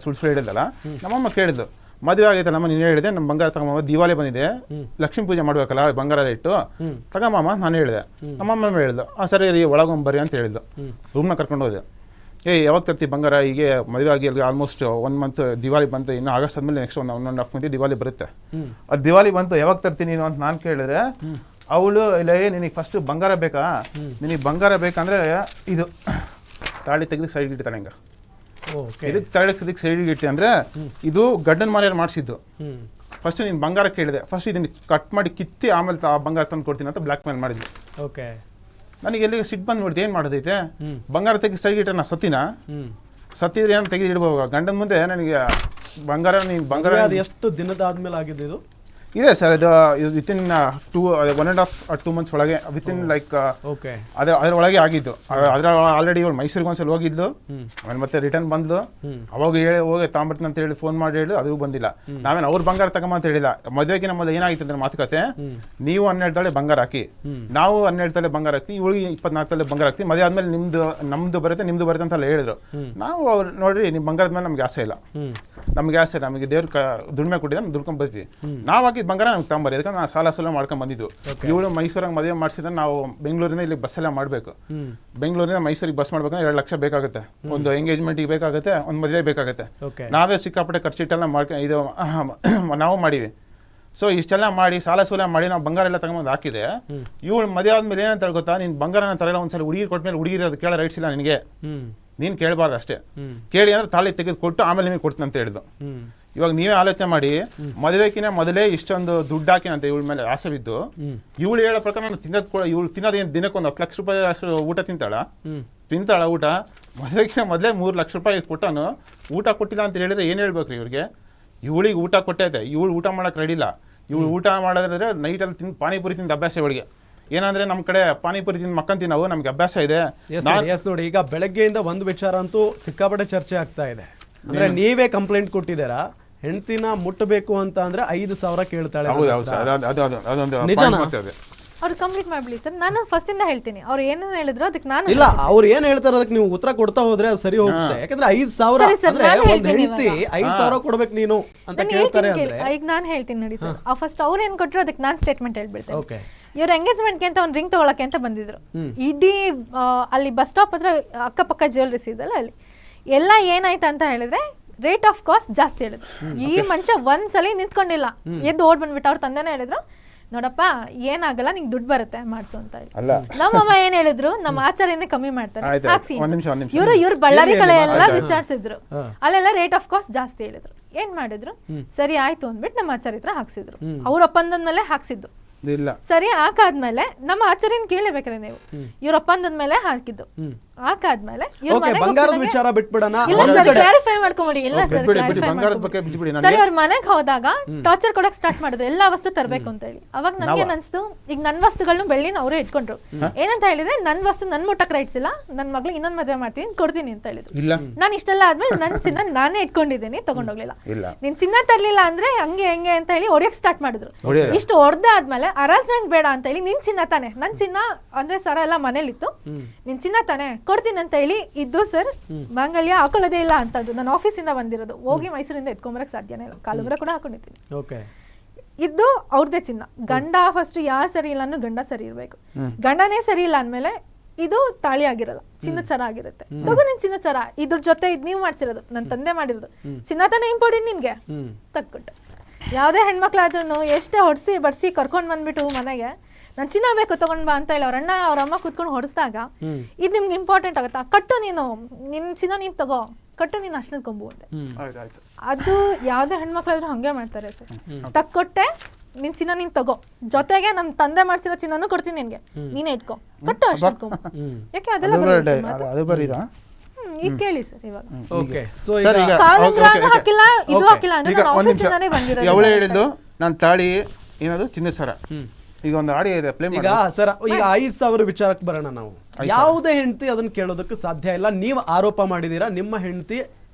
ಸುಳ್ಳು ಹೇಳಿದಲ್ಲ ನಮ್ಮಮ್ಮ ಕೇಳಿದ್ಲು ಮದುವೆ ಆಗೈತೆ ನಮ್ಮ ನೀನು ಹೇಳಿದೆ ನಮ್ಮ ಬಂಗಾರ ತಗೊಂಬ ದಿವಾಲಿ ಬಂದಿದೆ ಲಕ್ಷ್ಮೀ ಪೂಜೆ ಮಾಡ್ಬೇಕಲ್ಲ ಬಂಗಾರ ಇಟ್ಟು ತಗೊಂಬಮ್ಮ ನಾನು ಹೇಳಿದೆ ನಮ್ಮಮ್ಮ ಹೇಳಿದ್ಲು ಸರಿ ರೀ ಒಳಗೊಂಬರ್ರಿ ಅಂತ ಹೇಳಿದ್ಲು ರೂಮ್ನ ಕರ್ಕೊಂಡು ಹೋದೆ ಯಾವಾಗ ತರ್ತೀವಿ ಬಂಗಾರ ಹೀಗೆ ಮದುವೆ ಆಗಿ ಅಲ್ಲಿ ಆಲ್ಮೋಸ್ಟ್ 1 ಮಂತ್ ದಿವಾಲಿ ಬಂತು ಇನ್ನು ಆಗಸ್ಟ್ ಆದ್ಮೇಲೆ ನೆಕ್ಸ್ಟ್ 1.5 ಮಂತ್ ದಿವಾಲಿ ಬರುತ್ತೆ ಅದು ದಿವಾಲಿ ಬಂತು ಯಾವಾಗ ತರ್ತೀನಿ ನೀನು ಅಂತ ನಾನು ಕೇಳಿದ್ರೆ ಅವಳು ಇಲ್ಲ ನಿನಗೆ ಫಸ್ಟ್ ಬಂಗಾರ ಬೇಕಾ ನಿನಗೆ ಬಂಗಾರ ಬೇಕಂದ್ರೆ ಇದು ತಾಳಿ ತೆಗೆದು ಸೈಡ್ಗೆ ಇಡ್ತಾನೆ ಹಿಂಗೆ ಇದಕ್ಕೆ ತಾಳಿ ಸದ್ಯಕ್ಕೆ ಸೈಡ್ಗೆ ಇಡ್ತೀನಿ ಅಂದರೆ ಇದು ಗಂಡನ ಮನೆಯಲ್ಲಿ ಮಾಡಿಸಿದ್ದು ಫಸ್ಟ್ ನೀನು ಬಂಗಾರ ಕೇಳಿದೆ ಫಸ್ಟ್ ಇದನ್ನ ಕಟ್ ಮಾಡಿ ಕಿತ್ತಿ ಆಮೇಲೆ ಆ ಬಂಗಾರ ತಂದು ಕೊಡ್ತೀನಿ ಅಂತ ಬ್ಲ್ಯಾಕ್ ಮೇಲ್ ಮಾಡಿದ್ವಿ ಓಕೆ ನನಗೆ ಎಲ್ಲಿಗೆ ಸಿಟ್ಟು ಬಂದ್ಬಿಡ್ತು ಏನು ಮಾಡೋದೈತೆ ಬಂಗಾರ ತೆಗೆದು ಸೈಡ್ಗೆ ಇಟ್ಟರೆ ನಾ ಸತ್ತಿದ್ರೆ ಏನು ತೆಗೆದು ಇಡ್ಬೋದು ಗಂಡನ ಮುಂದೆ ನನಗೆ ಬಂಗಾರ ನೀನು ಬಂಗಾರ ಅದು ಎಷ್ಟು ದಿನದಾದ್ಮೇಲೆ ಆಗಿದೆ ಇದು ಇದೆ ಸರ್ ಇದು ವಿತಿನ್ 1.5 months ಒಳಗೆ ವಿತಿನ್ ಲೈಕ್ ಓಕೆ ಅದರ ಒಳಗೆ ಆಗಿದ್ದು ಅದ್ರ ಆಲ್ರೆಡಿ ಇವಳು ಮೈಸೂರಿಗೆ ಒಂದ್ಸಲ ಹೋಗಿದ್ಲು ಆಮೇಲೆ ಮತ್ತೆ ರಿಟರ್ನ್ ಬಂದ್ಲು ಅವಾಗ ಹೋಗಿ ತಾಂಬರ್ತೀನಿ ಅಂತ ಹೇಳಿ ಫೋನ್ ಮಾಡಿ ಹೇಳಿದ್ರು ಅದು ಬಂದಿಲ್ಲ ನಾವೇನು ಅವ್ರ ಬಂಗಾರ ತಗೊಂಬ ಅಂತ ಹೇಳಿಲ್ಲ ಮದುವೆಗೆ ನಮ್ಮಲ್ಲಿ ಏನಾಗಿತ್ತು ಅಂದ್ರೆ ಮಾತುಕತೆ ನೀವು 12 ತೊಲೆ ಬಂಗಾರ ಹಾಕಿ ನಾವು 12 ತೊಲೆ ಬಂಗಾರ ಹಾಕ್ತೀವಿ ಇವಳಿಗೆ 24 ತೊಲೆ ಬಂಗಾರ ಹಾಕ್ತೀವಿ ಮದುವೆ ಆದ್ಮೇಲೆ ನಮ್ದು ಬರುತ್ತೆ ಅಂತೆಲ್ಲ ಹೇಳಿದ್ರು ನಾವು ಅವ್ರು ನೋಡ್ರಿ ನಿಮ್ಮ ಬಂಗಾರದ ಮೇಲೆ ನಮ್ಗೆ ಆಸೆ ಇಲ್ಲ ನಮಗೆ ದೇವ್ರ ದುಡಿಮೆ ಕೊಟ್ಟಿದ್ದ ದುಡ್ಕೊಂಡ್ ಬರ್ತೀವಿ ನಾವು ಹಾಕಿದ ಬಂಗಾರ ನಮ್ಗೆ ತಗೊಂಬರಿ ಯಾಕಂದ್ರೆ ನಾವು ಸಾಲ ಮಾಡ್ಕೊಂಡ್ ಬಂದಿದ್ದು ಇವಳು ಮೈಸೂರಾಗ ಮದುವೆ ಮಾಡಿಸಿದ್ರೆ ನಾವು ಬೆಂಗಳೂರಿಂದ ಇಲ್ಲಿ ಬಸ್ ಎಲ್ಲ ಮಾಡಬೇಕು ಬೆಂಗಳೂರಿಂದ ಮೈಸೂರಿಗೆ ಬಸ್ ಮಾಡ್ಬೇಕಂದ್ರೆ 2 ಲಕ್ಷ ಬೇಕಾಗುತ್ತೆ ಒಂದು ಎಂಗೇಜ್ಮೆಂಟ್ಗೆ ಬೇಕಾಗುತ್ತೆ ಒಂದು ಮದುವೆ ಬೇಕಾಗುತ್ತೆ ನಾವೇ ಸಿಕ್ಕಾಪಟ್ಟೆ ಖರ್ಚಿಟ್ಟೆಲ್ಲ ಇದು ನಾವು ಮಾಡಿವಿ ಸೊ ಇಷ್ಟೆಲ್ಲ ಮಾಡಿ ಸಾಲ ಮಾಡಿ ನಾವು ಬಂಗಾರ ಎಲ್ಲ ತಗೊಂಬಂದು ಹಾಕಿದೆ ಇವಳು ಮದುವೆ ಆದ್ಮೇಲೆ ಏನಂತ ಗೊತ್ತಾ ನೀನು ಬಂಗಾರನ ತರಲ್ಲ ಒಂದ್ಸಲ ಹುಡುಗಿ ಕೊಟ್ಮೇಲೆ ಹುಡುಗಿರ ಅದು ಕೇಳೋ ರೈಟ್ಸ್ ಇಲ್ಲ ನಿನಗೆ ನೀನು ಕೇಳಬಾರ್ದು ಅಷ್ಟೇ ಕೇಳಿ ಅಂದ್ರೆ ತಾಳಿ ತೆಗೆದು ಕೊಟ್ಟು ಆಮೇಲೆ ನಿಮಗೆ ಕೊಡ್ತೀನಿ ಅಂತ ಹೇಳಿದ್ರು ಇವಾಗ ನೀವೇ ಆಲೋಚನೆ ಮಾಡಿ ಮದುವೆಕಿನ ಮೊದಲೇ ಇಷ್ಟೊಂದು ದುಡ್ಡು ಹಾಕಿನಂತೆ ಇವಳ ಮೇಲೆ ಆಸೆ ಬಿದ್ದು ಇವಳು ಹೇಳೋ ಪ್ರಕಾರ ನಾನು ಇವಳು ತಿನ್ನೋದೇನು ದಿನಕ್ಕೆ ಒಂದು 10 ಲಕ್ಷ ರೂಪಾಯಿ ಅಷ್ಟು ಊಟ ತಿಂತಾಳ ಊಟ ಮದುವೆಕಿನ ಮೊದಲೇ 3 ಲಕ್ಷ ರೂಪಾಯಿ ಕೊಟ್ಟನು ಊಟ ಕೊಟ್ಟಿಲ್ಲ ಅಂತ ಹೇಳಿದ್ರೆ ಏನು ಹೇಳ್ಬೇಕ್ರಿ ಇವ್ರಿಗೆ ಇವಳಿಗೆ ಊಟ ಕೊಟ್ಟೈತೆ ಇವಳು ಊಟ ಮಾಡಕ್ಕೆ ರೆಡಿ ಇಲ್ಲ ಇವಳು ಊಟ ಮಾಡೋದ್ರೆ ನೈಟಲ್ಲಿ ಪಾನಿಪುರಿ ತಿಂದ ಅಭ್ಯಾಸ ಇವಳಿಗೆ ಏನಂದ್ರೆ ನಮ್ಮ ಕಡೆ ಪಾನಿಪುರಿ ತಿಂದು ಮಕ್ಕಂತೀವಿ ನಾವು ನಮ್ಗೆ ಅಭ್ಯಾಸ ಇದೆ ನೋಡಿ ಈಗ ಬೆಳಗ್ಗೆಯಿಂದ ಒಂದು ವಿಚಾರ ಅಂತೂ ಸಿಕ್ಕಾಪಟ್ಟೆ ಚರ್ಚೆ ಆಗ್ತಾ ಇದೆ ಅಂದ್ರೆ ನೀವೇ ಕಂಪ್ಲೇಂಟ್ ಕೊಟ್ಟಿದ್ದೀರಾ ಹೆಂಡತಿನ ಮುಟ್ಟಬೇಕು ಅಂತ ಅಂದ್ರೆ 5,000 ಕೇಳ್ತಾಳೆ ಅವ್ರು ಕಂಪ್ಲೀಟ್ ಮಾಡ್ಬಿಡಿ ಸರ್ ನಾನು ಫಸ್ಟ್ ಇಂದ ಹೇಳ್ತೀನಿ ಅವ್ರು ಏನೇನು ಹೇಳಿದ್ರು ಅದಕ್ಕೆ ನಾನು ಇಲ್ಲ ಅವ್ರು ಏನ್ ಹೇಳ್ತಾರೆ ಅದಕ್ಕೆ ನೀವು ಉತ್ತರ ಕೊಡ್ತಾ ಹೋದ್ರೆ ಅದು ಸರಿ ಹೋಗುತ್ತೆ ಯಾಕಂದ್ರೆ 5,000 ಅಂದ್ರೆ ಒಂದು ಹೆಂಡತಿ 5,000 ಕೊಡ್ಬೇಕು ನೀನು ಅಂತ ಕೇಳ್ತಾರೆ ಅಂದ್ರೆ ಈಗ ನಾನು ಹೇಳ್ತೀನಿ ನೋಡಿ ಸರ್ ಫಸ್ಟ್ ಅವ್ರು ಏನ್ ಕೊಟ್ಟರು ಅದಕ್ಕೆ ನಾನು ಸ್ಟೇಟ್ಮೆಂಟ್ ಹೇಳ್ಬಿಡ್ತೇನೆ ಇವ್ರ ಎಂಗೇಜ್ಮೆಂಟ್ಗೆ ಅಂತ ಒಂದು ರಿಂಗ್ ತಗೊಳಕ್ಕೆ ಅಂತ ಬಂದಿದ್ರು ಇಡೀ ಅಲ್ಲಿ ಬಸ್ ಸ್ಟಾಪ್ ಹತ್ರ ಅಕ್ಕಪಕ್ಕ ಜ್ಯುವೆಲ್ರೀಸ್ ಇದೆಲ್ಲ ಅಲ್ಲಿ ಎಲ್ಲ ಏನಾಯ್ತು ಅಂತ ಹೇಳಿದ್ರೆ ರೇಟ್ ಆಫ್ ಕಾಸ್ಟ್ ಜಾಸ್ತಿ ಹೇಳಿದ್ರು ಈ ಮನುಷ್ಯ ಒಂದ್ಸಲಿ ನಿಂತ್ಕೊಂಡಿಲ್ಲ ಎದ್ದು ಓಡ್ ಬಂದ್ಬಿಟ್ಟು ಅವ್ರ ತಂದೆನೇ ಹೇಳಿದ್ರು ನೋಡಪ್ಪ ಏನಾಗಲ್ಲ ನಿಂಗೆ ದುಡ್ಡು ಬರುತ್ತೆ ಮಾಡ್ಸು ಅಂತ ಹೇಳಿ ನಮ್ಮಮ್ಮ ಏನ್ ಹೇಳಿದ್ರು ನಮ್ಮ ಆಚಾರ್ಯನೇ ಕಮ್ಮಿ ಮಾಡ್ತಾರೆ ಹಾಕ್ಸಿ ಇವ್ರು ಬಳ್ಳಾರಿ ಕಡೆ ಎಲ್ಲ ವಿಚಾರಿಸಿದ್ರು ಅಲ್ಲೆಲ್ಲ ರೇಟ್ ಆಫ್ ಕಾಸ್ಟ್ ಜಾಸ್ತಿ ಹೇಳಿದ್ರು ಏನ್ ಮಾಡಿದ್ರು ಸರಿ ಆಯ್ತು ಅಂದ್ಬಿಟ್ಟು ನಮ್ಮ ಆಚಾರ್ಯ ಹತ್ರ ಹಾಕ್ಸಿದ್ರು ಅವ್ರ ಒಪ್ಪಂದದ ಮೇಲೆ ಹಾಕ್ಸಿದ್ದು ಸರಿ ಹಾಕಾದ್ಮೇಲೆ ನಮ್ಮ ಆಚಾರ್ಯನ್ ಕೇಳಬೇಕ್ರೆ ನೀವು ಇವ್ರ ಒಪ್ಪಂದದ ಮೇಲೆ ಹಾಕಿದ್ದು ಹಾಕಾದ್ಮೇಲೆ ಬಂಗಾರದ ವಿಚಾರ ಬಿಟ್ಬಿಡೋಣ ಕ್ಲಾರಿಫೈ ಮಾಡ್ಕೊಂಬಿಡಿ ಇಲ್ಲ ಸರಿ ಅವ್ರ ಮನೆಗೆ ಹೋದಾಗ ಟಾರ್ಚರ್ ಕೊಡಕ್ ಸ್ಟಾರ್ಟ್ ಮಾಡಿದ್ರು ಎಲ್ಲಾ ವಸ್ತು ತರಬೇಕು ಅಂತ ಹೇಳಿ ಅವಾಗ ನನ್ಗೆ ಅನ್ಸ್ತು ಈಗ ನನ್ ವಸ್ತುಗಳನ್ನ ಬೆಳ್ಳಿನ ಅವರೇ ಇಟ್ಕೊಂಡ್ರು ಏನಂತ ಹೇಳಿದ್ರೆ ನನ್ ವಸ್ತು ನನ್ ಮುಟ್ಟಕ್ ರೈಟ್ಸ್ ಇಲ್ಲ ನನ್ ಮಗ್ಳಿಗೆ ಇನ್ನೊಂದ್ ಮದುವೆ ಮಾಡ್ತೀನಿ ಕೊಡ್ತೀನಿ ಅಂತ ಹೇಳಿದ್ರು ನಾನು ಇಷ್ಟೆಲ್ಲ ಆದ್ಮೇಲೆ ನನ್ ಚಿನ್ನ ನಾನೇ ಇಟ್ಕೊಂಡಿದ್ದೀನಿ ತಗೊಂಡೋಗ್ಲಿಲ್ಲ ನೀನ್ ಚಿನ್ನ ತರ್ಲಿಲ್ಲ ಅಂದ್ರೆ ಹಂಗೆ ಹೆಂಗೆ ಅಂತ ಹೇಳಿ ಹೊಡಿಯಕ್ ಸ್ಟಾರ್ಟ್ ಮಾಡಿದ್ರು ಇಷ್ಟು ಹೊಡೆದಾದ್ಮೇಲೆ ಹರಾಸ್ಮೆಂಟ್ ಬೇಡ ಅಂತ ಹೇಳಿ ನಿನ್ ಚಿನ್ನ ತಾನೆ ನನ್ ಚಿನ್ನ ಅಂದ್ರೆ ಸರ ಎಲ್ಲ ಮನೇಲಿತ್ತು ನಿನ್ ಚಿನ್ನ ತಾನೆ ಕೊಡ್ತೀನಿ ಅಂತ ಹೇಳಿ ಇದ್ದು ಸರ್ ಮಾಂಗಲ್ಯ ಹಾಕೊಳ್ಳೋದೇ ಇಲ್ಲ ಅಂತದ್ದು ನಾನು ಆಫೀಸಿಂದ ಬಂದಿರೋದು ಹೋಗಿ ಮೈಸೂರಿಂದ ಎತ್ಕೊಂಬರಕ್ ಸಾಧ್ಯನೇ ಇಲ್ಲ ಕಾಲುಂಗುರ ಕೂಡ ಹಾಕೊಂಡಿದ್ದೀನಿ ಇದ್ದು ಅವ್ರದೇ ಚಿನ್ನ ಗಂಡ ಫಸ್ಟ್ ಯಾರು ಸರಿ ಇಲ್ಲ ಅನ್ನೋ ಗಂಡ ಸರಿ ಇರ್ಬೇಕು ಗಂಡನೇ ಸರಿ ಇಲ್ಲ ಅಂದ್ಮೇಲೆ ಇದು ತಾಳಿ ಆಗಿರಲ್ಲ ಚಿನ್ನದ ಸರ ಆಗಿರುತ್ತೆ ತಗೋ ನಿನ್ ಚಿನ್ನದ ಸರ ಇದ್ರ ಜೊತೆ ಇದ್ ನೀವು ಮಾಡ್ಸಿರೋದು ನನ್ನ ತಂದೆ ಮಾಡಿರೋದು ಚಿನ್ನ ತಾನೇ ಇಂಪಾರ್ಟೆಂಟ್ ನಿನ್ಗೆ ತಕ್ಕೊಟ್ಟೆ ಯಾವುದೇ ಹೆಣ್ಮಕ್ಳಾದ್ರೂ ಎಷ್ಟೇ ಹೊಡ್ಸಿ ಬಡ್ಸಿ ಕರ್ಕೊಂಡ್ ಬಂದ್ಬಿಟ್ಟು ಮನೆಗೆ ನಾನು ಚಿನ್ನ ಬೇಕು ತಗೊಂಡ್ ಬಾ ಅಂತ ಹೇಳಿ ಅವ್ರ ಅಣ್ಣ ಅವ್ರ ಅಮ್ಮ ಕುತ್ಕೊಂಡು ಹೊಡಿಸಿದಾಗ ಇದು ನಿಮ್ಗೆ ಇಂಪಾರ್ಟೆಂಟ್ ಆಗುತ್ತಾ ಕಟ್ಟು ನೀನು ನಿನ್ ಚಿನ್ನ ನೀನ್ ತಗೋ ಕಟ್ಟು ನೀನು ಅಷ್ಟನ್ನ ಕೊಂಬು ಅಂತೆ ಅದು ಯಾವುದೇ ಹೆಣ್ಮಕ್ಳಾದ್ರೂ ಹಂಗೆ ಮಾಡ್ತಾರೆ ಸರ್ ತಕ್ಕೊಟ್ಟೆ ನಿನ್ ಚಿನ್ನ ನೀನ್ ತಗೋ ಜೊತೆಗೆ ನಮ್ ತಂದೆ ಮಾಡ್ಸಿರೋ ಚಿನ್ನನೂ ಕೊಡ್ತೀನಿ ನಿನ್ಗೆ ನೀನೇ ಇಟ್ಕೋ ಕಟ್ಟು ಅಷ್ಟನ್ನ ಕೊಂಬು ಯಾಕೆ ಅದೆಲ್ಲ ಈಗ ಕೇಳಿ ಸರ್ ಇವಾಗ ಓಕೆ ಸೋ ಹಾಕಿಲ್ಲ ಇದು ಹಾಕಿಲ್ಲ ಅಂದ್ರೆ ನಾನು ಆಫೀಸಿಂದಾನೇ ಬಂದಿರೋದು ಅವಳೇ ಹೇಳಿದ್ದು ನಾನು ತಾಳಿ ಏನದು ಚಿನ್ನದ ಸರ ಈಗ ಒಂದು ಆಡಿಯೋ ಇದೆ ಪ್ಲೇ ಮಾಡಿ ಈಗ ಸರ್ ಈಗ 5,000 ವಿಚಾರಕ್ಕೆ ಬರೋಣ ನಾವು ಯಾವುದೇ ಹೆಂಡತಿ ಅದನ್ನ ಕೇಳೋದಕ್ಕೆ ಸಾಧ್ಯ ಇಲ್ಲ ನೀವು ಆರೋಪ ಮಾಡಿದೀರಾ ನಿಮ್ಮ ಹೆಂಡತಿ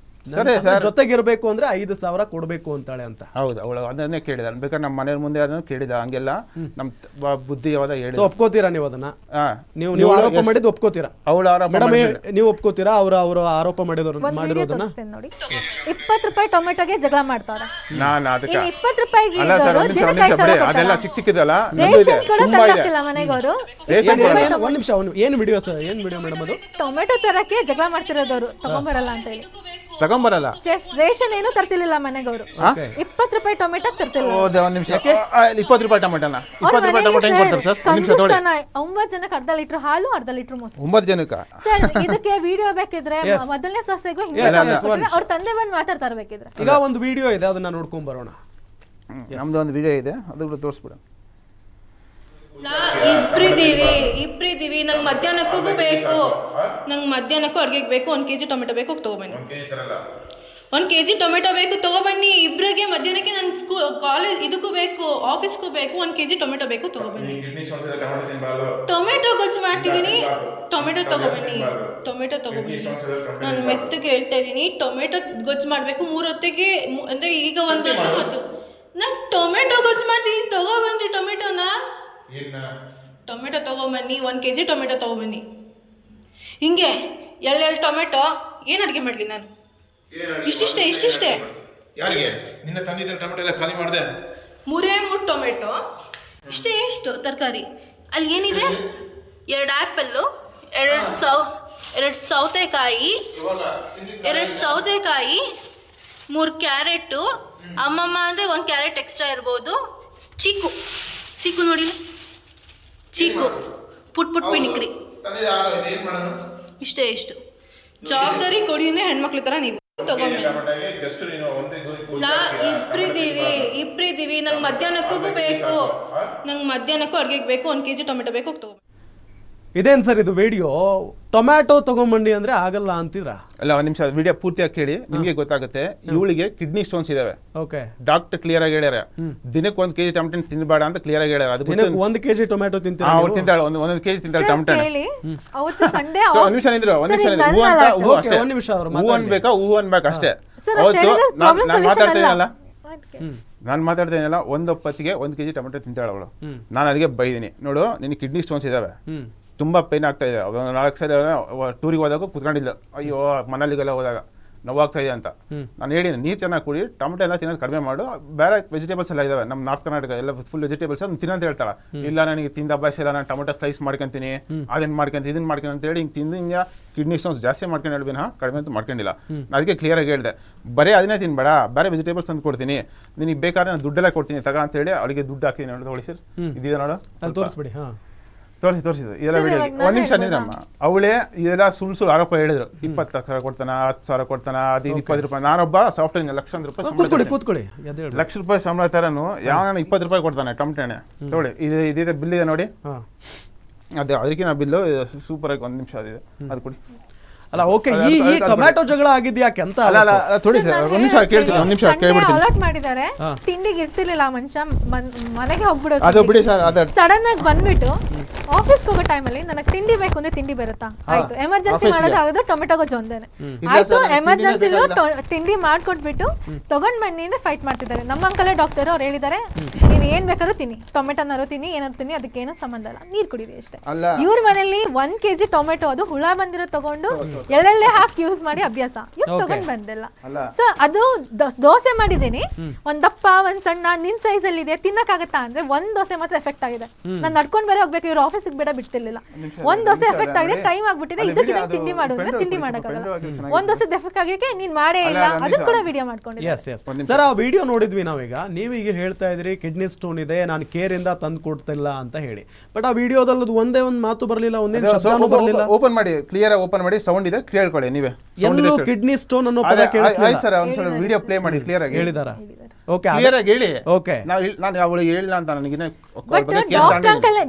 ಸರಿ ಸರ್, ಜೊತೆಗಿರ್ಬೇಕು ಅಂದ್ರೆ 5,000 ಕೊಡ್ಬೇಕು ಅಂತಾಳೆ ಅಂತ. ಹೌದು, ಅವಳು ಅದನ್ನೇ ಕೇಳಿದ. ಬೇಕಾದ್ರೆ ನಮ್ಮ ಮನೆ ಮುಂದೆ ಅದನ್ನು ಕೇಳಿದ, ಹಂಗೆಲ್ಲ ನಮ್ ಬುದ್ಧಿವಾದ ಹೇಳಿ. ಸೊ ಒಪ್ಕೋತೀರಾ ನೀವು ಅದನ್ನ? ನೀವು ಆರೋಪ ಮಾಡಿದ್ದು ಒಪ್ಕೋತೀರಾ? ಅವಳು ಆರೋಪ ಮೇಡಮ್ ನೀವು ಒಪ್ಕೋತೀರಾ ಅವರು ಆರೋಪ ಮಾಡಿರೋದನ್ನ? ನೋಡಿ, 20 ರೂಪಾಯಿ ಟೊಮೆಟೊಗೆ ಜಗಳ ಮಾಡ್ತಾವ್ರೆ. ನಾನು ಅದಕ್ಕೆ 20 ರೂಪಾಯಿಗೆ ಅಲ್ಲ ಸರ್, ಒಂದ್ ನಿಮಿಷ ಬಿಡಿ, ಅದೆಲ್ಲ ಚಿಕ್ಕದಲ್ಲ, ರೇಷನ್ ಕೂಡ ತರಕ್ಕಿಲ್ಲ ಮನೆಗೆ ಅವರು. ಒಂದ್ ನಿಮಿಷ, ಏನ್ ವಿಡಿಯೋ ಸರ್, ಏನ್ ವಿಡಿಯೋ ಮೇಡಮ್ ಅದು? ಟೊಮೆಟೊ ತರಕ್ಕೆ ಜಗಳ ಮಾಡ್ತಿರೋದವ್ರು, ತಗೊಂಬರಲ್ಲ ಅಂತ ಹೇಳಿ. ತಗೊಂಬರಲ್ಲ, ರೇಷನ್ ಏನು ತರ್ತಿರ್ಲಿಲ್ಲ ಮನೆಗೆ ಅವರು. 20 ರೂಪಾಯಿ ಟೊಮೆಟೊ ತರ್ತಿಲ್ಲ. ಒಂದ್ ನಿಮಿಷ, 20 ರೂಪಾಯಿ ಟೊಮೆಟೊನ 20 ರೂಪಾಯಿ ಟೊಮೆಟೊ ಹೆಂಗ್ ಕೊಡ್ತಾರೆ ಸರ್? ಒಂದ್ ನಿಮಿಷ ನೋಡಿ, 9 ಜನಕ್ಕೆ ಅರ್ಧ ಲೀಟರ್ ಹಾಲು, ಅರ್ಧ ಲೀಟರ್ ಮೊಸರು. 9 ಜನಕ್ಕೆ ಸರ್, ಇದಕ್ಕೆ ವಿಡಿಯೋ ಬೇಕಿದ್ರೆ ಮೊದಲನೇ ಸೊಸೆಗೂ ಹಿಂಗೆ ಅವ್ರ ತಂದೆ ಬಂದು ಮಾತಾಡ್ತಾ ಇರ್ಬೇಕಿದ್ರೆ. ಈಗ ಒಂದು ವಿಡಿಯೋ ಇದೆ, ಅದನ್ನ ನೋಡ್ಕೊಂಡ್ ಬರೋಣ. ನಮ್ದು ಒಂದು ವಿಡಿಯೋ ಇದೆ, ಅದು ತೋರಿಸ್ಬಿಡ. ಇಬ್ರಿದೀವಿ ನಂಗೆ ಮಧ್ಯಾಹ್ನಕ್ಕೂ ಬೇಕು, ನಂಗೆ ಮಧ್ಯಾಹ್ನಕ್ಕೂ ಅಡುಗೆಗೆ ಬೇಕು. 1 kg ಟೊಮೆಟೊ ಬೇಕು, ತೊಗೊಬನ್ನಿ. 1 kg ಟೊಮೆಟೊ ಬೇಕು, ತೊಗೊಬನ್ನಿ. ಇಬ್ಬರಿಗೆ ಮಧ್ಯಾಹ್ನಕ್ಕೆ ನನ್ನ ಕಾಲೇಜ್ ಇದಕ್ಕೂ ಬೇಕು, ಆಫೀಸ್ಗೂ ಬೇಕು. 1 kg ಟೊಮೆಟೊ ಬೇಕು, ತೊಗೊಬನ್ನಿ. ಟೊಮೆಟೊ ಗೊಜ್ಜು ಮಾಡ್ತಿದ್ದೀನಿ, ಟೊಮೆಟೊ ತೊಗೊಬನ್ನಿ. ನಾನು ಮೆತ್ತಗೆ ಹೇಳ್ತಾ ಇದ್ದೀನಿ, ಟೊಮೆಟೊ ಗೊಜ್ಜು ಮಾಡಬೇಕು 3 ಹೊತ್ತಿಗೆ. ಅಂದರೆ ಈಗ 1 ಹೊತ್ತು ಮತ್ತು ನಾನು ಟೊಮೆಟೊ ಗೊಜ್ಜು ಮಾಡ್ತೀನಿ, ತೊಗೊಬನ್ನಿ. ಟೊಮೆಟೊ ತೊಗೊಂಬನ್ನಿ, 1 kg ಟೊಮೆಟೊ ತೊಗೊಬನ್ನಿ. ಹಿಂಗೆ ಎಳ್ಳೆರಡು ಟೊಮೆಟೊ ಏನು ಅಡುಗೆ ಮಾಡಲಿ ನಾನು? ಇಷ್ಟಿಷ್ಟೇ. ಯಾರಿಗೆ ನಿನ್ನ ತಂದಿದ್ದ ಟೊಮೆಟೊ ಎಲ್ಲ ಖಾಲಿ ಮಾಡಿದೆ? 3 ಟೊಮೆಟೊ, ಇಷ್ಟು ತರಕಾರಿ. ಅಲ್ಲಿ ಏನಿದೆ? 2 ಆ್ಯಪಲ್ಲು, 2 ಸೌತೆಕಾಯಿ, 3 ಕ್ಯಾರೆಟು. ಅಮ್ಮಮ್ಮ ಅಂದರೆ 1 ಕ್ಯಾರೆಟ್ ಎಕ್ಸ್ಟ್ರಾ ಇರ್ಬೋದು. ಚೀಕು ನೋಡಿ, ಚೀಕು ಪುಟ್ ಪಿಣಿಕ್ರಿ. ಇಷ್ಟು ಜವಾಬ್ದಾರಿ ಕೊಡಿನೇ ಹೆಣ್ಮಕ್ಳ ಥರ ನೀವು ಇಬ್ರಿದೀವಿ. ನಂಗೆ ಮಧ್ಯಾಹ್ನಕ್ಕೂ ಬೇಕು, ಅಡುಗೆಗೆ ಬೇಕು. 1 kg ಟೊಮೆಟೊ ಬೇಕು, ತಗೋ. ಇದೇನು ಸರ್ ಇದು ವಿಡಿಯೋ? ಟೊಮ್ಯಾಟೊ ತಗೊಂಬಂಡಿ ಅಂದ್ರೆ ಆಗಲ್ಲ ಅಂತಿದ್ರ? ಅಲ್ಲ, 1 ನಿಮಿಷ ವಿಡಿಯೋ ಪೂರ್ತಿಯಾಗಿ ಕೇಳಿ, ನಿಮಗೆ ಗೊತ್ತಾಗುತ್ತೆ. ಇವಳಿಗೆ ಕಿಡ್ನಿ ಸ್ಟೋನ್ಸ್ ಇದಾವೆ. ಓಕೆ, ಡಾಕ್ಟರ್ ಕ್ಲಿಯರ್ ಆಗಿ ಹೇಳ್ಯಾರ, ದಿನಕ್ಕೆ 1 kg ಟೊಮೆಟೊ ತಿನ್ನಬೇಡ ಅಂತ ಕ್ಲಿಯರ್ ಆಗಿ ಹೇಳ್ಯಾರ. ಅದು 1 kg ಟೊಮ್ಯಾಟೊ ತಿಂತೀರಾ? ಅವ್ರು ತಿಂತಾಳೆ, 1 kg ತಿಂತಾಳೆ ಟೊಮೆಟೊ. ಅವತ್ತು ಸಂಡೇ 1 ನಿಮಿಷ ನಿಂದ್ರು, 1 ನಿಮಿಷ ನಿಂದ್ರು. ಒಂದ್ ನಿಮಿಷ ಅವ್ರು ಹೂ ಅನ್ಬೇಕು ಅಷ್ಟೇ. ನಾನು ಮಾತಾಡ್ತೇನಲ್ಲ, 1 ಹೊತ್ತಿಗೆ 1 kg ಟೊಮೆಟೊ ತಿಂತಾಳೆ ಅವಳು. ನಾನು ಅಲ್ಲಿಗೆ ಬೈದೀನಿ, ನೋಡು ನಿನಗೆ ಕಿಡ್ನಿ ಸ್ಟೋನ್ಸ್ ಇದಾವೆ, ತುಂಬ ಪೇನ್ ಆಗ್ತಾ ಇದೆ. 4 ಸರಿ ಟೂರಿಗೆ ಹೋದಾಗ ಕುತ್ಕೊಂಡಿಲ್ಲ, ಅಯ್ಯೋ ಮನೇಲಿಗೆಲ್ಲ ಹೋದಾಗ ನೋವಾಗ್ತಾ ಇದೆ ಅಂತ ನಾನು ಹೇಳಿನಿ. ನೀರು ಚೆನ್ನಾಗಿ ಕುಡಿ, ಟೊಮೆಟೊ ಎಲ್ಲ ತಿನ್ನೋದು ಕಡಿಮೆ ಮಾಡು, ಬೇರೆ ವೆಜಿಟೇಬಲ್ಸ್ ಎಲ್ಲ ಇದಾವೆ ನಮ್ಮ ನಾರ್ತ್ ಕರ್ನಾಟಕ ಎಲ್ಲ ಫುಲ್ ವೆಜಿಟೇಬಲ್ಸ್ ತಿನ್ನಂತ ಹೇಳ್ತಾಳೆ. ಇಲ್ಲ ನನಗೆ ತಿಂದ ಅಭ್ಯಾಸ ಇಲ್ಲ, ನಾನು ಟೊಮೆಟೊ ಸ್ಲೈಸ್ ಮಾಡ್ಕೊಂತೀನಿ, ಅದನ್ನ ಮಾಡ್ಕೊಂತೀನಿ, ಇದನ್ನ ಮಾಡ್ಕೊಂಡು ಅಂತ ಹೇಳಿ ಹಿಂಗೆ ತಿಂದು ಕಿಡ್ನಿ ಸ್ಟೋನ್ಸ್ ಜಾಸ್ತಿ ಮಾಡ್ಕೊಂಡು ಹೇಳ್ಬಿನ, ಕಡಿಮೆ ಅಂತ ಮಾಡ್ಕೊಂಡಿಲ್ಲ. ಅದಕ್ಕೆ ಕ್ಲಿಯರಾಗಿ ಹೇಳಿದೆ, ಬರೀ ಅದನ್ನೇ ತಿನ್ಬೇಡ, ಬೇರೆ ವೆಜಿಟೇಬಲ್ಸ್ ಅಂತ ಕೊಡ್ತೀನಿ, ನಿನಗೆ ಬೇಕಾದ್ರೆ ನಾನು ದುಡ್ಡೆಲ್ಲ ಕೊಡ್ತೀನಿ ತಗ ಅಂತ ಹೇಳಿ ಅವಳಿಗೆ ದುಡ್ಡು ಹಾಕ್ತೀನಿ. ನೋಡಿ ತಗೊಳ್ಳಿ ಸರ್, ಇದೀಗ ನೋಡು, ತೋರಿಸ್ಬಿಡಿ. ತೋರಿಸಿದ್ದು ಇದೆಲ್ಲ ವಿಡಿಯೋ. 1 ನಿಮಿಷ ನಿರಮ್ಮ, ಅವಳೇ ಇದೆಲ್ಲ ಸುಳ್ಳು ಆರೋಪ ಹೇಳಿದ್ರು. 20,000 ಕೊಡ್ತಾನ, 10,000 ಕೊಡ್ತಾನ, ಅದು 20 ರೂಪಾಯಿ. ನಾನೊಬ್ಬ ಸಾಫ್ಟ್ವೇರ್ ಲಕ್ಷಾಂತರ ರೂಪಾಯಿ ಲಕ್ಷ ರೂಪಾಯಿ ಸಂಬಳ ತರನು ಯಾವ 20 ರೂಪಾಯಿ ಕೊಡ್ತಾನೆ ಟೊಮೆಟೊನೆ. ತಗೊಳ್ಳಿ, ಇದಿದೆ ಬಿಲ್ ಇದೆ ನೋಡಿ, ಅದೇ ಅದಕ್ಕೆ ನಾ ಬಿಲ್ಲು ಸೂಪರ್ ಆಗಿ 1 ನಿಮಿಷ ಅದಿದೆ, ಅದು ಕೊಡಿ. ಅಲ್ಲ ಓಕೆ, ಈ ಟೊಮ್ಯಾಟೊ ಜಗಳ ಆಗಿದ್ದು ಯಾಕೆ ಅಂತ? ಅಲ್ಲ ಥೋಡಿ ಸರ್, 1 ನಿಮಿಷ ಕೇಳ್ತೀನಿ, 1 ನಿಮಿಷ ಕೇಳ್ಬಿಡ್ತೀನಿ. ಅಲರ್ಟ್ ಮಾಡಿದ್ದಾರೆ, ತಿಂಡಿಗೆ ಇರ್ತಿರ್ಲಿಲ್ಲ ಮನುಷ್ಯ, ಮನೆಗೆ ಹೋಗ್ಬಿಡೋದು. ಅದು ಬಿಡಿ ಸರ್, ಅದು ಸಡನ್ ಆಗಿ ಬಂದ್ಬಿಟ್ಟು ಆಫೀಸ್ಗೆ ಹೋಗೋ ಟೈಮಲ್ಲಿ ನನಗೆ ತಿಂಡಿ ಬೇಕು ಅಂದ್ರೆ ತಿಂಡಿ ಬರುತ್ತಾ? ಆಯ್ತು, ಎಮರ್ಜೆನ್ಸಿ ಮಾಡೋದಾಗೋದು ಟೊಮೆಟೊ ಗೊಜ್ಜು ಒಂದೇನೆ. ಆಯ್ತು, ಎಮರ್ಜೆನ್ಸಿಲೂ ತಿಂಡಿ ಮಾಡ್ಕೊಟ್ಬಿಟ್ಟು ತಗೊಂಡ್ ಬನ್ನಿ ಅಂದ್ರೆ ಫೈಟ್ ಮಾಡ್ತಿದ್ದಾರೆ. ನಮ್ಮ ಅಂಕಲೇ ಡಾಕ್ಟರ್, ಅವ್ರು ಹೇಳಿದ್ದಾರೆ, ನೀವು ಏನ್ ಬೇಕಾದ್ರೂ ತಿನ್ನಿ, ಟೊಮೆಟೊನಾರು ತಿನ್ನಿ, ಏನಾದ್ರು ತಿನ್ನಿ, ಅದಕ್ಕೇನು ಸಂಬಂಧ ಇಲ್ಲ, ನೀರ್ ಕುಡೀರಿ ಅಷ್ಟೇ. ಇವ್ರ ಮನೇಲಿ 1 kg ಟೊಮೆಟೊ, ಅದು ಹುಳ ಬಂದಿರೋ ತಗೊಂಡು ಎಳ್ಳೆಳ್ಳೆ ಹಾಕಿ ಯೂಸ್ ಮಾಡಿ ಅಭ್ಯಾಸ, ಇವ್ರು ತಗೊಂಡ್ ಬಂದಿಲ್ಲ. ಸೊ ಅದು ದೋಸೆ ಮಾಡಿದೀನಿ, ಒಂದ್ ದಪ್ಪ ಒಂದ್ ಸಣ್ಣ, ನಿನ್ ಸೈಜ್ ಅಲ್ಲಿ ಇದೆ, ತಿನ್ನಕ್ಕಾಗತ್ತಾ ಅಂದ್ರೆ 1 ದೋಸೆ ಮಾತ್ರ ಎಫೆಕ್ಟ್ ಆಗಿದೆ. ನಾನು ನಡ್ಕೊಂಡ್ ಬೇರೆ ಹೋಗ್ಬೇಕು, ಇವ್ರು ಆಫೀಸಿಗೆ ಬೇಡ ಬಿಡ್ತಿರ್ಲಿಲ್ಲ. 1 ದೋಸೆ ಎಫೆಕ್ಟ್ ಆಗಿದೆ, ಟೈಮ್ ಆಗ್ಬಿಟ್ಟಿದೆ, ಇದಕ್ಕೆ ತಿಂಡಿ ಮಾಡು ಅಂದ್ರೆ ತಿಂಡಿ ಮಾಡಕ್ಕಾಗಲ್ಲ. 1 ದೋಸೆ ಎಫೆಕ್ಟ್ ಆಗಕ್ಕೆ ನೀನ್ ಮಾಡೇ ಇಲ್ಲ, ಅದನ್ನ ಕೂಡ ವಿಡಿಯೋ ಮಾಡ್ಕೊಂಡಿದ್ದೆ. ಸರ್, ಆ ವಿಡಿಯೋ ನೋಡಿದ್ವಿ ನಾವೀಗ. ನೀವೀಗ ಹೇಳ್ತಾ ಇದ್ರಿ ಕಿಡ್ನಿ ಸ್ಟೋನ್ ಇದೆ, ನಾನು ಕೇರ್ ಇಂದ ತಂದು ಕೊಡ್ತಿಲ್ಲ ಅಂತ ಹೇಳಿ. ಬಟ್ ಆ ವಿಡಿಯೋದಲ್ಲಿ ಒಂದೇ ಒಂದು ಮಾತು ಬರಲಿಲ್ಲ, ಒಂದೇನು ಶಬ್ದನೂ ಬರಲಿಲ್ಲ. ಓಪನ್ ಮಾಡಿ, ಕ್ಲಿಯರ್ ಆಗಿ ಓಪನ್ ಮಾಡಿ, ಸೌಂಡ್ ಇದೆ, ಕೇಳ್ಕೊಳ್ಳಿ ನೀವೇ. ಎಲ್ಲೂ ಕಿಡ್ನಿ ಸ್ಟೋನ್ ಅನ್ನೋ ಪದ ಕೇಳಿಸ್ಲಿಲ್ಲ ಸರ್. ಒಂದ್ಸಲ ವಿಡಿಯೋ ಪ್ಲೇ ಮಾಡಿ, ಕ್ಲಿಯರ್ ಆಗಿ ಹೇಳಿದಾರ. ಓಕೆ, ಕ್ಲಿಯರ್ ಆಗಿ ಹೇಳಿ. ಓಕೆ, ನಾನು ಅವಳಿಗೆ ಹೇಳಿಲ್ಲ ಅಂತ ನನಗೆ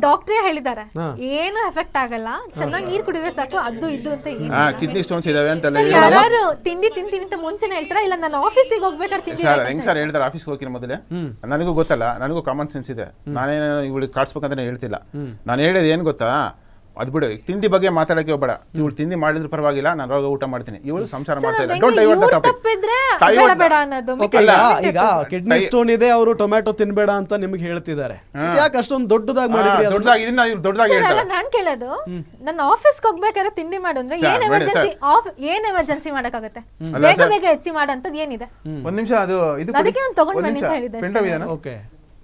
ಡಾಕ್ಟ್ರೇ ಹೇಳಿದ್ದಾರೆ, ಏನು ಎಫೆಕ್ಟ್ ಆಗಲ್ಲ, ಚೆನ್ನಾಗಿ ನೀರ್ ಕುಡಿದ್ರೆ ಸಾಕು, ಅದು ಇದು ಅಂತ. ಕಿಡ್ನಿ ಸ್ಟೋನ್ಸ್ ಇದಾವೆ ಅಂತ ಯಾರು ತಿಂಡಿ ತಿಂತೀನಿ ಅಂತ ಮುಂಚೆನೆ ಹೇಳ್ತಾರ, ಇಲ್ಲ ನಾನು ಆಫೀಸಿಗೆ ಹೋಗ್ಬೇಕಾದ್ರೆ ತಿಂಡಿ ಸರ್ ಹೆಂಗ್ ಸರ್ ಹೇಳ್ತಾರೆ, ಆಫೀಸ್ಗೆ ಹೋಗಿನ ಮೊದಲೇ ನನಗೂ ಗೊತ್ತಲ್ಲ, ನನಗೂ ಕಾಮನ್ ಸೆನ್ಸ್ ಇದೆ. ನಾನೇನು ಇವಳಿಗೆ ಕಾಡ್ಸ್ಬೇಕಂತ ಹೇಳ್ತಿಲ್ಲ. ನಾನು ಹೇಳಿದ ಏನ್ ಗೊತ್ತಾ, ಅದು ಬಿಡು, ಈಗ ತಿಂಡಿ ಬಗ್ಗೆ ಮಾತಾಡಕ್ಕೆ ಹೋಗ್ಬೇಡ. ಇವಳು ತಿಂಡಿ ಮಾಡಿದ್ರು ಪರವಾಗಿಲ್ಲ, ನಾನು ರೋಗ ಊಟ ಮಾಡ್ತೀನಿ, ಇವಳು ಸಂಸಾರ ಮಾಡ್ತಾ ಇಲ್ಲ. Don't divert the topic. ತಪ್ಪಿದ್ರೆ ಬೇಡ ಅನ್ನೋದು. Okay, ಈಗ ಕಿಡ್ನಿ ಸ್ಟೋನ್ ಇದೆ, ಅವರು ಟೊಮ್ಯಾಟೊ ತಿನ್ಬೇಡ ಅಂತ ನಿಮ್ಗೆ ಹೇಳ್ತಿದ್ದಾರೆ. ಯಾಕೆ ಅಷ್ಟೊಂದು ದೊಡ್ಡದಾಗಿ ಮಾಡಿದ್ರಿ? ದೊಡ್ಡದಾಗಿ ಇದನ್ನ ಇವ್ರು ದೊಡ್ಡದಾಗಿ ಸರ್, ಹೇಳ್ತಾರೆ. ಅಲ್ಲ, ನಾನ್ ಕೇಳೋದು, ನನ್ನ ಆಫೀಸ್ಗೆ ಹೋಗ್ಬೇಕಾದ್ರೆ ತಿಂಡಿ ಮಾಡು ಅಂದ್ರೆ ಏನ್ ಎಮರ್ಜೆನ್ಸಿ ಮಾಡಕ್ಕಾಗತ್ತೆ? ಬೇಗ ಬೇಗ ಹೆಚ್ಚಿ ಮಾಡಂತದ್ ಏನಿದೆ? ಒಂದ್ ನಿಮಿಷ, ಅದು ಇದು ಅದಕ್ಕೆ ನಾನು ತಗೊಂಡ್ ಬನ್ನಿ ಅಂತ ಹೇಳಿದೆ. ಪೆನ್ ಡ್ರೈವ್ ಇದೆಯಾ? ಓಕೆ,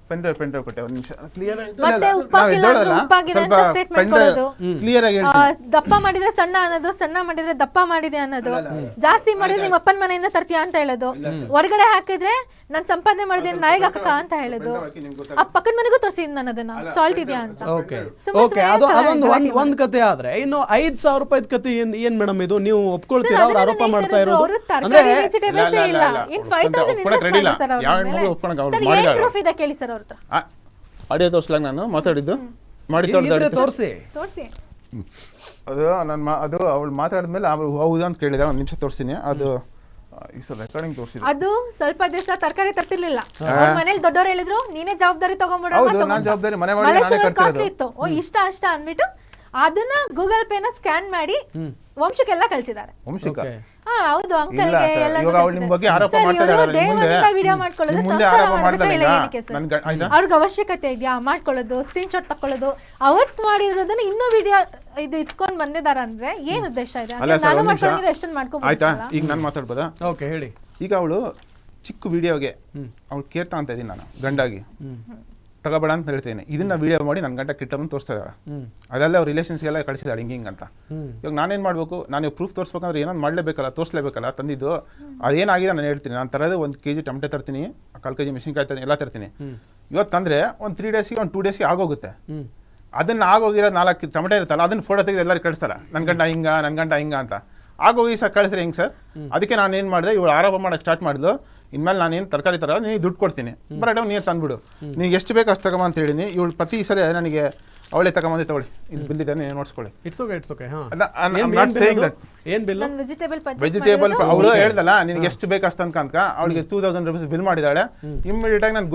ಪೆನ್ ಡ್ರೈವ್ ಕೊಟ್ಟೆ. ಒಂದ್ ನಿಮಿಷ ಕ್ಲಿಯರ್ ಮತ್ತೆ ಉಪ್ಪಾಗಿಲ್ಲ ಅಂತ ಸ್ಟೇಟ್ಮೆಂಟ್ ಕೊಡೋದು, ಕ್ಲಿಯರ್ ಆಗಿ ಹೇಳ್ತೀನಿ. ದಪ್ಪ ಮಾಡಿದ್ರೆ ಸಣ್ಣ ಅನ್ನೋದು, ಸಣ್ಣ ಮಾಡಿದ್ರೆ ದಪ್ಪ ಮಾಡಿದೆ ಅನ್ನೋದು, ಜಾಸ್ತಿ ಮಾಡಿದ್ರೆ ನಿಮ್ಮ ಅಪ್ಪನ ಮನೆಯಿಂದ ತರ್ತೀಯ ಅಂತ ಹೇಳೋದು, ಹೊರಗಡೆ ಹಾಕಿದ್ರೆ ನಾನ್ ಸಂಪಾದನೆ ಮಾಡಿದೆ ನಾಯಿಗೆ ಹಾಕಕ ಅಂತ ಹೇಳೋದು, ಆ ಪಕ್ಕದ ಮನೆಗೂ ತೋರಿಸಿದ್ ನಾನು ಅದನ್ನ ಸಾಲ್ಟ್ ಇದೆಯಾ ಅಂತ. ಓಕೆ, ಓಕೆ, ಅದೊಂದು ಒಂದ್ ಕತೆ ಆದ್ರೆ ಇನ್ನು 5,000 ರೂಪಾಯಿ ಕತೆ ಏನ್ ಮೇಡಮ್ ಇದು? ನೀವು ಒಪ್ಕೊಳ್ತೀರಾ ಅವ್ರು ಆರೋಪ ಮಾಡ್ತಾ ಇರೋದು? ಅಂದ್ರೆ ವೆಜಿಟೇಬಲ್ಸ್ ಇಲ್ಲ, ಇನ್ 5,000 ಇನ್ವೆಸ್ಟ್ ಮಾಡ್ತಾರೆ ಅವ್ರ ಮೇಲೆ. ಸರ್, ಏನ್ ಪ್ರೂಫ್ ಇದೆ ಕೇಳಿ ಸರ್ ಅವ್ರ ಹತ್ರ. ಆಡಿಯೋ ತೋರಿಸ್ಲಾಗ ನಾನು ಮಾತಾಡಿದ್ದು ಮಾಡಿ ತೋರಿಸಿ. ಅದು ಅದು ಅವಳು ಮಾತಾಡಿದ್ಮೇಲೆ ಹೌದು ಅಂತ ಕೇಳಿದ. ಒಂದು ನಿಮಿಷ ತೋರಿಸ್ತೀನಿ. ಅದು ರೆಕಾರ್ಡಿಂಗ್ ತೋರಿಸಿದ್ರು. ಅದು ಸ್ವಲ್ಪ ದಿವಸ ತರಕಾರಿ ತರ್ತಿರ್ಲಿಲ್ಲ, ಮನೇಲಿ ದೊಡ್ಡವ್ರು ಹೇಳಿದ್ರು ನೀನೇ ಜವಾಬ್ದಾರಿ ತಗೊಂಡ್ಬಿಡು, ಜವಾಬ್ದಾರಿ ಮನೆ ಮಾಡಿ ಕಾಸ್ಟ್ಲಿ ಇತ್ತು. ಓ ಇಷ್ಟ ಅನ್ಬಿಟ್ಟು ಅದನ್ನ ಗೂಗಲ್ ಪೇನ ಸ್ಕ್ಯಾನ್ ಮಾಡಿ ವಂಶಕ್ಕೆಲ್ಲ ಕಳ್ಸಿದ್ದಾರೆ. ವಂಶಕ್ಕೆ ಹೌದು, ಅಂಕಲ್ಗೆ ಎಲ್ಲ ವಿಡಿಯೋ ಮಾಡ್ಕೊಳ್ಳೋದು, ಅವ್ರಿಗೆ ಅವಶ್ಯಕತೆ ಇದೆಯಾ ಮಾಡ್ಕೊಳ್ಳೋದು, ಸ್ಕ್ರೀನ್ ಶಾಟ್ ತಕೊಳ್ಳೋದು, ಅವತ್ ಮಾಡಿರೋದನ್ನ ಇನ್ನೂ ವಿಡಿಯೋ ಇದು ಇಟ್ಕೊಂಡ್ ಬಂದಿದಾರ ಅಂದ್ರೆ ಏನ್ ಉದ್ದೇಶ ಇದೆ? ನಾನು ಮಾಡ್ಕೊಳ್ಳೋದು ಎಷ್ಟೊಂದು ಮಾಡ್ಕೊಂಡು. ಆಯ್ತಾ, ಈಗ ನಾನು ಮಾತಾಡ್ಬೋದಾ? ಓಕೆ, ಹೇಳಿ. ಈಗ ಅವಳು ಚಿಕ್ಕ ವಿಡಿಯೋಗೆ ಅವಳು ಕೇರ್ತಾ ಅಂತ ಇದ್ದೀನಿ ನಾನು, ಗಂಡಾಗಿ ತಗೋಬೇಡ ಅಂತ ಹೇಳ್ತೀನಿ. ಇದನ್ನ ವಿಡಿಯೋ ಮಾಡಿ ನನ್ನ ಗಂಟ ಕಿಟ್ಟನ್ನು ತೋರಿಸ್ತಾ ಇದ್ದಾಳೆ. ಅದೆಲ್ಲ ಅವ್ರ ರಿಲೇಷನ್ಸ್ಗೆಲ್ಲ ಕಳಿಸಿದಾಳೆ ಹಿಂಗೆ ಅಂತ. ಇವಾಗ ನಾನೇನು ಮಾಡಬೇಕು? ನಾನು ಪ್ರೂಫ್ ತೋರಿಸ್ಬೇಕಂದ್ರೆ ಏನೋ ಮಾಡಲೇಬೇಕಲ್ಲ, ತೋರಿಸ್ಲೇಬೇಕಲ್ಲ. ತಂದಿದ್ದು ಅದೇನಾಗಿದೆ ನಾನು ಹೇಳ್ತೀನಿ. ನಾನು ತರೋದು 1 kg ಟೊಮೆಟೊ ತರ್ತೀನಿ, 1/4 kg ಮೆಣಸಿನ್ಕಾಯಿ ತರ್ತೀನಿ, ಎಲ್ಲ ತರ್ತೀನಿ. ಇವತ್ತು ತಂದರೆ ಒಂದು 3 ಡೇಸ್ಗೆ ಒಂದು 2 ಡೇಸ್ಗೆ ಆಗೋಗುತ್ತೆ. ಅದನ್ನು ಆಗೋಗಿರೋ 4 ಟೊಮೆಟೊ ಇರುತ್ತಲ್ಲ, ಅದನ್ನು ಫೋಟೋ ತೆಗೆದು ಎಲ್ಲರೂ ಕಳಿಸ್ತಾರೆ, ನನ್ನ ಗಂಟ ಹಿಂಗ ಅಂತ. ಆಗೋಗಿ ಸರ್ ಕಳಿಸ್ರಿ ಹೆಂಗೆ ಸರ್? ಅದಕ್ಕೆ ನಾನು ಏನು ಮಾಡಿದೆ, ಇವಳು ಆರೋಪ ಮಾಡೋಕ್ಕೆ ಸ್ಟಾರ್ಟ್ ಮಾಡಿದ್ಲು. ಇನ್ಮೇಲೆ ನಾನೇನು ತರಕಾರಿ ತರ ನೀನು ದುಡ್ಡು ಕೊಡ್ತೀನಿ, ಬರಡೆ ನೀನು ತಂದ್ಬಿಡು, ನಿನಗೆ ಎಷ್ಟು ಬೇಕು ಅಷ್ಟು ತಗೊಂಬ ಅಂತ ಹೇಳಿನಿ. ಇವಳು ಪ್ರತಿ ಸರಿ ನನಗೆ ಅವಳೇ ತಗೊಂಬಂದು ತಗೊಳ್ಳಿ, ಇದು ಬಿಲ್ ಇದೆ ನೀವು ನೋಡ್ಸ್ಕೊಳ್ಳಿ. ವೆಜಿಟೇಬಲ್ ಅವಳು ಹೇಳ್ದಲ್ಲ ನಿನಗೆ ಎಷ್ಟು ಬೇಕು ಅಷ್ಟು ಅಂತ ಅವಳಿಗೆ 2,000 ರೂಪೀಸ್ ಬಿಲ್ ಮಾಡಿದಾಳೆ. ಇಮಿಡಿಯೇಟ್ ಆಗಿ ನಾನು